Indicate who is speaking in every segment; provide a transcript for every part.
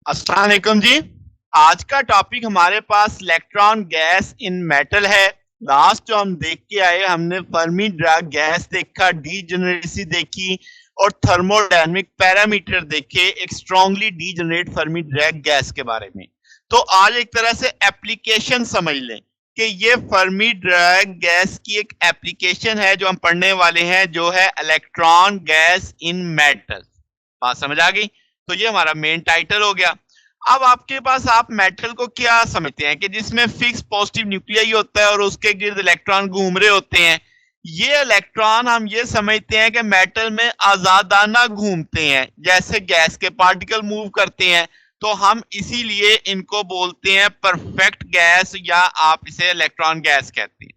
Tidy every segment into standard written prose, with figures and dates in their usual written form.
Speaker 1: अस्सलाम वालेकुम जी। आज का टॉपिक हमारे पास इलेक्ट्रॉन गैस इन मेटल है। लास्ट जो हम देख के आए हमने फर्मी ड्रग गैस देखा, डीजेनरेसी देखी और थर्मोडायनामिक पैरामीटर देखे एक strongly degenerate Fermi drug gas के बारे में। तो आज एक तरह से एप्लीकेशन समझ लें कि ये फर्मी ड्रग गैस की एक एप्लीकेशन है जो हम पढ़ने वाले हैं, जो है इलेक्ट्रॉन गैस इन मेटल। बात समझ आ गई? तो ये हमारा मेन टाइटल हो गया। अब आपके पास आप मेटल को क्या समझते हैं कि जिसमें फिक्स पॉजिटिव न्यूक्लियाई होता है और उसके गिर्द इलेक्ट्रॉन घूम रहे होते हैं। ये इलेक्ट्रॉन हम ये समझते हैं कि मेटल में आजादाना घूमते हैं, जैसे गैस के पार्टिकल मूव करते हैं। तो हम इसीलिए इनको बोलते हैं परफेक्ट गैस, या आप इसे इलेक्ट्रॉन गैस कहते हैं।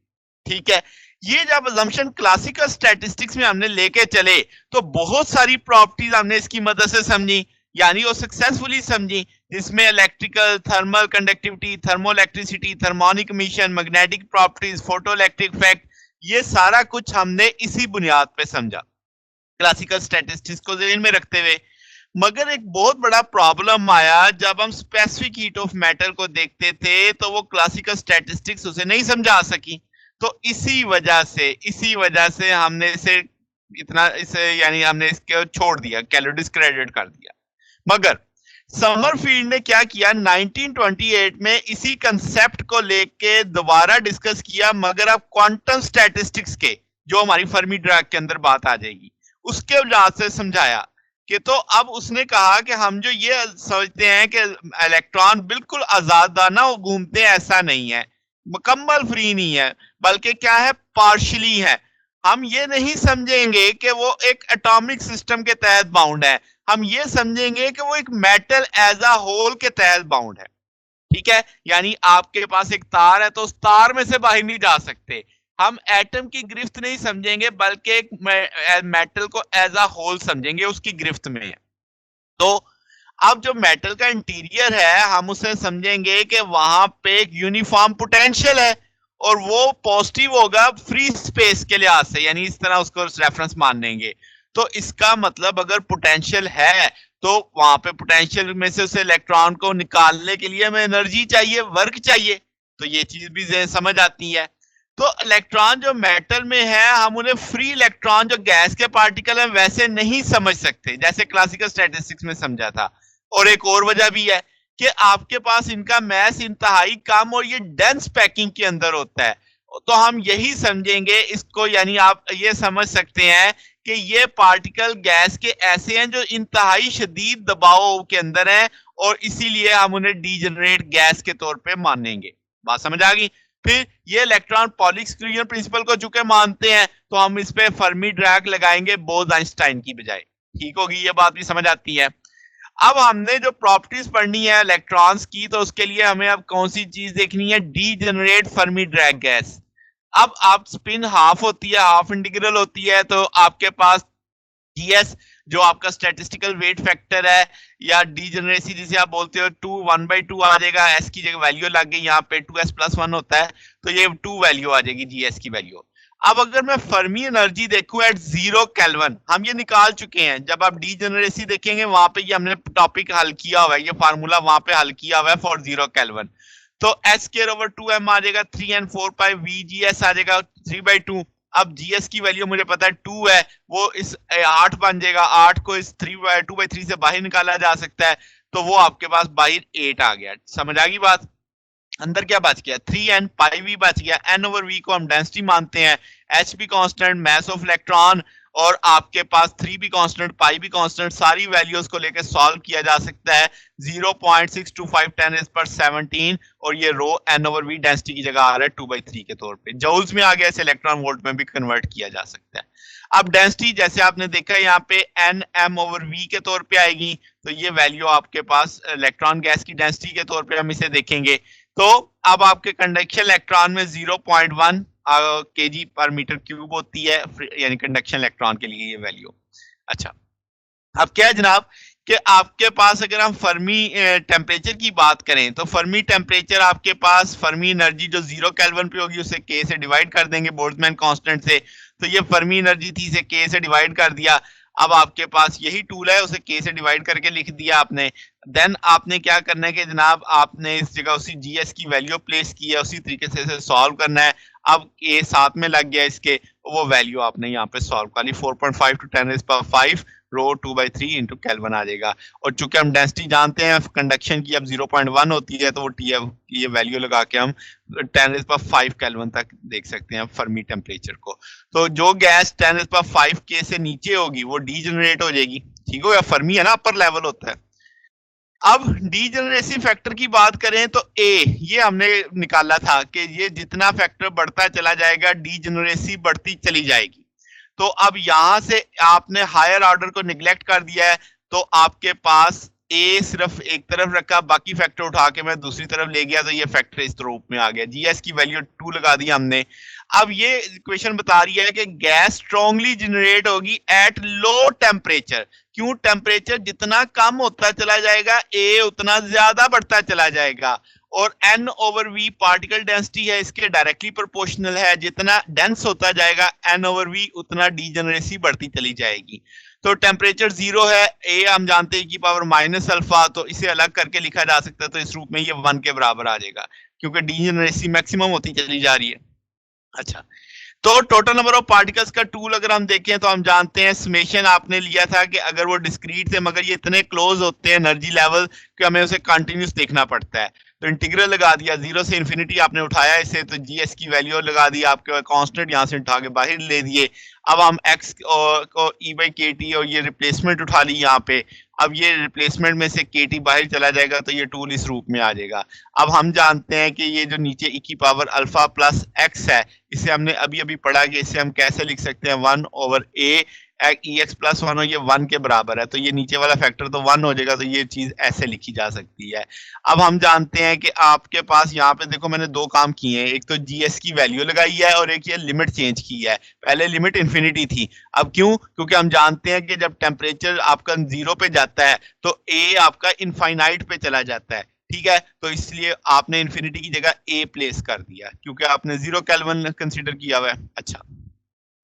Speaker 1: ठीक है। ये जब अजम्पशन क्लासिकल स्टैटिस्टिक्स में हमने लेके चले तो बहुत सारी प्रॉपर्टीज हमने इसकी मदद से समझी, यानी वो सक्सेसफुली समझी, जिसमें electrical, thermal conductivity, thermoelectricity, thermionic emission, magnetic properties, photoelectric effect, ये सारा कुछ हमने इसी बुनियाद पे समझा क्लासिकल स्टैटिस्टिक्स को ज़हन में रखते हुए। मगर एक बहुत बड़ा प्रॉब्लम आया जब हम स्पेसिफिक हीट ऑफ मेटल को देखते थे, तो वो क्लासिकल स्टैटिस्टिक्स उसे नहीं समझा सकी। तो इसी वजह से हमने इसे यानी हमने इसको छोड़ दिया, डिस्क्रेडिट कर दिया। मगर समरफील्ड ने क्या किया, 1928 में इसी कंसेप्ट को लेके दोबारा डिस्कस किया, मगर अब क्वांटम स्टैटिस्टिक्स के, जो हमारी फर्मी ड्रग के अंदर बात आ जाएगी, उसके वजह से समझाया कि तो अब उसने कहा कि हम जो ये सोचते हैं कि इलेक्ट्रॉन बिल्कुल आजादाना घूमते हैं, ऐसा नहीं है, मुकम्मल फ्री नहीं है, बल्कि क्या है, पार्शली है। हम ये नहीं समझेंगे कि वो एक एटॉमिक सिस्टम के तहत बाउंड है, हम ये समझेंगे कि वो एक मेटल एज अ होल के तहत बाउंड है। ठीक है। यानी आपके पास एक तार है तो उस तार में से बाहर नहीं जा सकते। हम एटम की गिरफ्त नहीं समझेंगे, बल्कि एक मेटल को एज अ होल समझेंगे, उसकी गिरफ्त में है। तो अब जो मेटल का इंटीरियर है हम उसे समझेंगे कि वहां पे एक यूनिफॉर्म पोटेंशियल है और वो पॉजिटिव होगा फ्री स्पेस के लिहाज से, यानी इस तरह उसको रेफरेंस मान लेंगे। तो इसका मतलब अगर पोटेंशियल है तो वहां पे पोटेंशियल में से उसे इलेक्ट्रॉन को निकालने के लिए हमें एनर्जी चाहिए, वर्क चाहिए। तो ये चीज भी समझ आती है। तो इलेक्ट्रॉन जो मेटल में है हम उन्हें फ्री इलेक्ट्रॉन जो गैस के पार्टिकल हैं वैसे नहीं समझ सकते, जैसे क्लासिकल स्टैटिस्टिक्स में समझा था। और एक और वजह भी है कि आपके पास इनका मैस इंतहाई कम और ये डेंस पैकिंग के अंदर होता है। तो हम यही समझेंगे इसको, यानी आप ये समझ सकते हैं कि ये पार्टिकल गैस के ऐसे हैं जो इंतहाई शदीद दबाव के अंदर हैं, और इसीलिए हम उन्हें डीजनरेट गैस के तौर पे मानेंगे। बात समझ आ गई? फिर ये इलेक्ट्रॉन पॉली एक्सक्लूजन प्रिंसिपल को चूंकि मानते हैं तो हम इस पे फर्मी ड्रैग लगाएंगे बोज-आइंस्टाइन की बजाय। ठीक होगी? ये बात भी समझ आती है। अब हमने जो प्रॉपर्टीज पढ़नी है इलेक्ट्रॉन्स की, तो उसके लिए हमें अब कौन सी चीज देखनी है, डीजेनरेट फर्मी ड्रैग गैस। अब आप स्पिन हाफ होती है, हाफ इंटीग्रल होती है, तो आपके पास जीएस जो आपका स्टैटिस्टिकल वेट फैक्टर है, या डीजेनरेसी जिसे आप बोलते हो, 1/2 आ जाएगा, एस की जगह वैल्यू लग गई, यहाँ पे 2s+1 होता है, तो ये 2 वैल्यू आ जाएगी जीएस की वैल्यू। अब अगर मैं फर्मी एनर्जी देखूं एट 0 केल्विन, हम ये निकाल चुके हैं, जब आप डीजेनरेसी देखेंगे वहां पे ये हमने टॉपिक हल किया हुआ है, ये फार्मूला वहां पे हल किया हुआ है फॉर 0 केल्विन। तो एस स्क्वायर ओवर 2m आ जाएगा, 3n4 VGS आ जाएगा 3/2। अब जीएस की वैल्यू मुझे पता है 2 है, वो इस 8 बन जाएगा, 8 को इस 2/3 से बाहर निकाला जा सकता है, तो वो आपके पास बाहर 8 आ गया। समझ आ गई बात? अंदर क्या बच गया, 3n पाई वी बच गया। n ओवर वी को हम डेंसिटी मानते हैं, h भी कांस्टेंट, मैस ऑफ इलेक्ट्रॉन, और आपके पास 3 भी कांस्टेंट, पाई भी कांस्टेंट, सारी वैल्यूज को लेकर सॉल्व किया जा सकता है। 0.62510⁻17 और ये रो n ओवर वी डेंसिटी की जगह आ रहा है 2/3 के तौर पे। जूल्स में आ गया, इसे इलेक्ट्रॉन वोल्ट में भी कन्वर्ट किया जा सकता है। अब डेंसिटी जैसे आपने देखा यहाँ पे n m ओवर v के तौर पे आएगी, तो ये वैल्यू आपके पास इलेक्ट्रॉन गैस की डेंसिटी के तौर पे हम इसे देखेंगे। तो अब आपके कंडक्शन इलेक्ट्रॉन में 0.1 kg पर मीटर क्यूब होती है, यानी कंडक्शन इलेक्ट्रॉन के लिए ये वैल्यू। अच्छा, अब क्या है जनाब कि आपके पास अगर हम फर्मी टेम्परेचर की बात करें, तो फर्मी टेम्परेचर आपके पास फर्मी एनर्जी जो 0 केल्विन पे होगी उसे k से डिवाइड कर देंगे बोल्ट्जमैन कांस्टेंट से, तो ये फर्मी एनर्जी थी, इसे k से डिवाइड कर दिया। अब आपके पास यही टूल है, उसे k से डिवाइड करके लिख दिया आपने। देन आपने क्या करना है कि जनाब आपने इस जगह उसी GS की वैल्यू प्लेस की है, उसी तरीके से इसे सॉल्व करना है। अब k साथ में लग गया इसके, वो वैल्यू आपने यहाँ पे सॉल्व कर ली, 4.5 टू 10⁵ रो 2/3 इंटू केल्विन आ जाएगा। और चूंकि हम डेंसिटी जानते हैं कंडक्शन की अब 0.1 होती है, तो वो TF की ये वैल्यू लगा के हम 10⁵ केल्विन तक देख सकते हैं फर्मी टेम्परेचर को। तो जो गैस 10⁵ K से नीचे होगी वो डीजेनरेट हो जाएगी, ठीक हो गया, फर्मी है ना, अपर लेवल होता है। अब डीजेनरेसी फैक्टर की बात करें तो ए, ये हमने निकाला था कि ये जितना फैक्टर बढ़ता चला जाएगा डीजेनरेसी बढ़ती चली जाएगी। तो अब यहां से आपने हायर ऑर्डर को निगलेक्ट कर दिया है, तो आपके पास ए सिर्फ एक तरफ रखा, बाकी फैक्टर उठा के मैं दूसरी तरफ ले गया, तो ये फैक्टर इस रूप में आ गया। जीएस की वैल्यू 2 लगा दी हमने। अब ये इक्वेशन बता रही है कि गैस स्ट्रांगली जनरेट होगी एट लो टेम्परेचर। क्यों? टेम्परेचर जितना कम होता चला जाएगा ए उतना ज्यादा बढ़ता चला जाएगा, और n over v particle density है, इसके डायरेक्टली प्रोपोर्शनल है। जितना डेंस होता जाएगा n ओवर v उतना डीजेनरेसी बढ़ती चली जाएगी। तो टेम्परेचर 0 है, ए हम जानते हैं की पावर -अल्फा, तो इसे अलग करके लिखा जा सकता है, तो इस रूप में ये 1 के बराबर आ जाएगा, क्योंकि डीजेनरेसी मैक्सिमम होती चली जा रही है। अच्छा, तो टोटल नंबर ऑफ पार्टिकल्स का टूल अगर हम देखें तो हम जानते हैं समेशन आपने लिया था कि अगर वो डिस्क्रीट थे मगर ये इतने क्लोज होते हैं एनर्जी लेवल कि हमें उसे कंटिन्यूस देखना पड़ता है, तो इंटीग्रल लगा दिया, 0 से इन्फिनिटी आपने उठाया इसे, तो जीएस की वैल्यू लगा दी, आपके कांस्टेंट यहां से उठा के बाहर ले दिए। अब हम एक्स को E/kT और ये रिप्लेसमेंट उठा ली यहाँ पे। अब ये रिप्लेसमेंट में से kT बाहर चला जाएगा, तो ये टूल इस रूप में आ जाएगा। अब हम जानते हैं कि ये जो नीचे e की पावर अल्फा प्लस x है, इसे हमने अभी अभी पढ़ा कि इसे हम कैसे लिख सकते हैं, 1 ओवर a EX प्लस 1 हो, ये 1 के बराबर है, तो ये नीचे वाला फैक्टर तो 1 हो जाएगा, तो ये चीज ऐसे लिखी जा सकती है। अब हम जानते हैं कि आपके पास यहाँ पे देखो मैंने दो काम किए हैं, एक तो जीएस की वैल्यू लगाई है और एक ये लिमिट चेंज की है। पहले लिमिट इन्फिनिटी थी, अब क्यों? क्योंकि हम जानते हैं कि जब टेम्परेचर आपका 0 पे जाता है तो ए आपका इनफाइनाइट पे चला जाता है, ठीक है, तो इसलिए आपने इन्फिनिटी की जगह ए प्लेस कर दिया क्योंकि आपने 0 केल्विन कंसीडर किया हुआ है। अच्छा,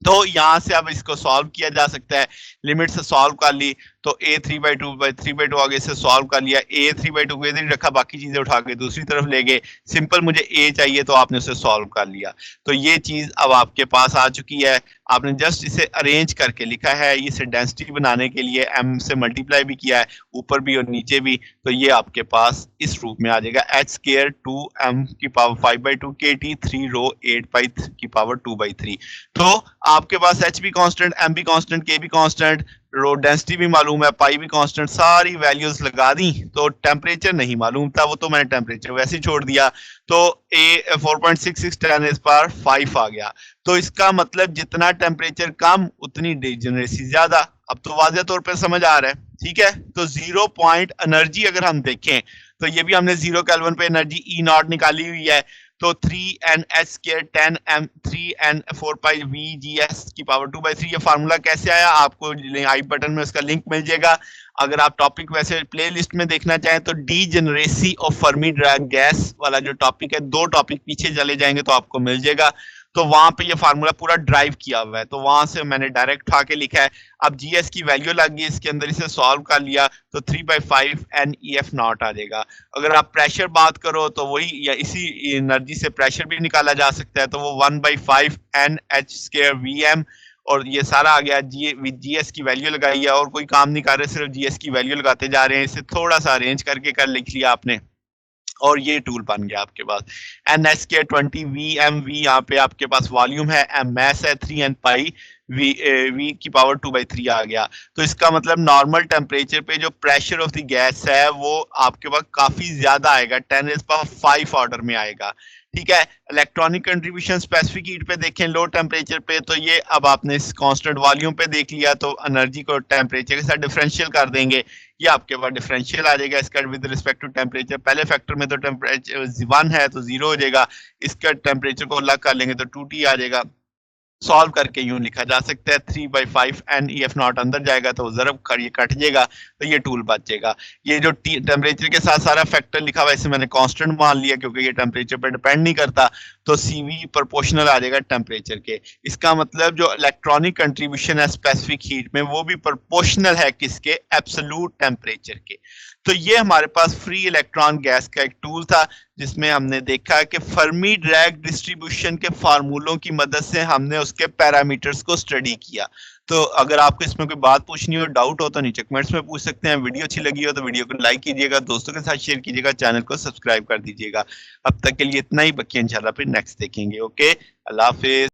Speaker 1: तो यहां से अब इसको सॉल्व किया जा सकता है, लिमिट से सॉल्व कर ली तो a 3/2 आगे से सॉल्व कर लिया, a 3/2 को इधर ही रखा, बाकी चीजें उठा के दूसरी तरफ ले गए, सिंपल मुझे a चाहिए तो आपने उसे सॉल्व कर लिया। तो ये चीज अब आपके पास आ चुकी है, आपने जस्ट इसे अरेंज करके लिखा है, इसे डेंसिटी बनाने के लिए m से मल्टीप्लाई भी किया है, ऊपर भी और नीचे भी, तो ये आपके पास इस रूप में आ जाएगा h² 2m की पावर 5/2 kT 3 रो 8 की पावर 2/3। तो आपके पास h भी कांस्टेंट, m भी कांस्टेंट, k भी कांस्टेंट, रो डेंसिटी भी मालूम है, पाई भी कांस्टेंट, सारी वैल्यूज लगा दी। तो टेम्परेचर नहीं मालूम था, वो तो मैंने टेम्परेचर वैसे ही छोड़ दिया, तो a 4.66 10⁵ आ गया। तो इसका मतलब जितना टेम्परेचर कम उतनी डीजेनरेसी ज्यादा। अब तो वाज़ेह तौर पे समझ आ रहा है, ठीक है। तो 0 पॉइंट एनर्जी अगर हम देखें तो ये भी हमने 0 केल्विन पे एनर्जी E0 निकाली हुई है, तो 3n(h²) 10m 3n4πVGS की पावर 2/3। ये फार्मूला कैसे आया आपको आई बटन में उसका लिंक मिल जाएगा। अगर आप टॉपिक वैसे प्लेलिस्ट में देखना चाहें तो डीजेनरेसी ऑफ फर्मी गैस वाला जो टॉपिक है, 2 टॉपिक पीछे चले जाएंगे तो आपको मिल जाएगा। तो वहां पे ये फार्मूला पूरा ड्राइव किया हुआ है, तो वहां से मैंने डायरेक्ट उठा के लिखा है। अब जीएस की वैल्यू लग गई इसके अंदर, इसे सॉल्व कर लिया तो 3/5 NEF0 आ जाएगा। अगर आप प्रेशर बात करो तो वही या इसी एनर्जी से प्रेशर भी निकाला जा सकता है, तो वो 1/5 NH² VM, और ये सारा आ गया। जीएस की वैल्यू लगाई है और कोई काम नहीं कर रहे, सिर्फ जीएस की वैल्यू लगाते जा रहे हैं। इसे थोड़ा सा अरेंज करके कर लिख लिया आपने और ये टूल बन गया आपके पास। NH² 20 VMV, यहाँ पे आपके पास वॉल्यूम है, M मैस है, 3n पाई v की पावर 2/3 आ गया। तो इसका मतलब नॉर्मल टेम्परेचर पे जो प्रेशर ऑफ द गैस है वो आपके पास काफी ज्यादा आएगा, 10⁵ ऑर्डर में आएगा, ठीक है। इलेक्ट्रॉनिक कंट्रीब्यूशन स्पेसिफिक हीट पे देखें लो टेम्परेचर पे, तो ये अब आपने इस कांस्टेंट वॉल्यूम पे देख लिया, तो एनर्जी को टेम्परेचर के साथ डिफरेंशियल कर देंगे, ये आपके पास डिफरेंशियल आ जाएगा इसका विद रिस्पेक्ट टू टेम्परेचर। पहले फैक्टर में तो टेम्परेचर 1 है तो 0 हो जाएगा, इसका टेम्परेचर को अलग कर लेंगे तो 2T आ जाएगा। सॉल्व करके यूं लिखा जा सकता है 3/5 NEF0 अंदर जाएगा तो ज़रब ये कट जाएगा, तो ये टूल बच जाएगा। ये जो टेम्परेचर के साथ सारा फैक्टर लिखा हुआ है इसे मैंने कांस्टेंट मान लिया क्योंकि ये टेम्परेचर पे डिपेंड नहीं करता, तो CV प्रोपोर्शनल आ जाएगा टेम्परेचर के। इसका मतलब जो इलेक्ट्रॉनिक कंट्रीब्यूशन है स्पेसिफिक हीट में वो भी प्रोपोर्शनल है किसके, एब्सोल्यूट टेम्परेचर के। तो ये हमारे पास फ्री इलेक्ट्रॉन गैस का एक टूल था जिसमें हमने देखा कि फर्मी ड्रैग डिस्ट्रीब्यूशन के फार्मूलों की मदद से हमने उसके पैरामीटर्स को स्टडी किया। तो अगर आपको इसमें कोई बात पूछनी हो, डाउट हो तो नीचे कमेंट्स में पूछ सकते हैं। वीडियो अच्छी लगी हो तो वीडियो को लाइक कीजिएगा, दोस्तों के साथ शेयर कीजिएगा, चैनल को सब्सक्राइब कर दीजिएगा। अब तक के लिए इतना ही, बाकी इंशाल्लाह फिर नेक्स्ट देखेंगे। ओके, अल्लाह हाफिज।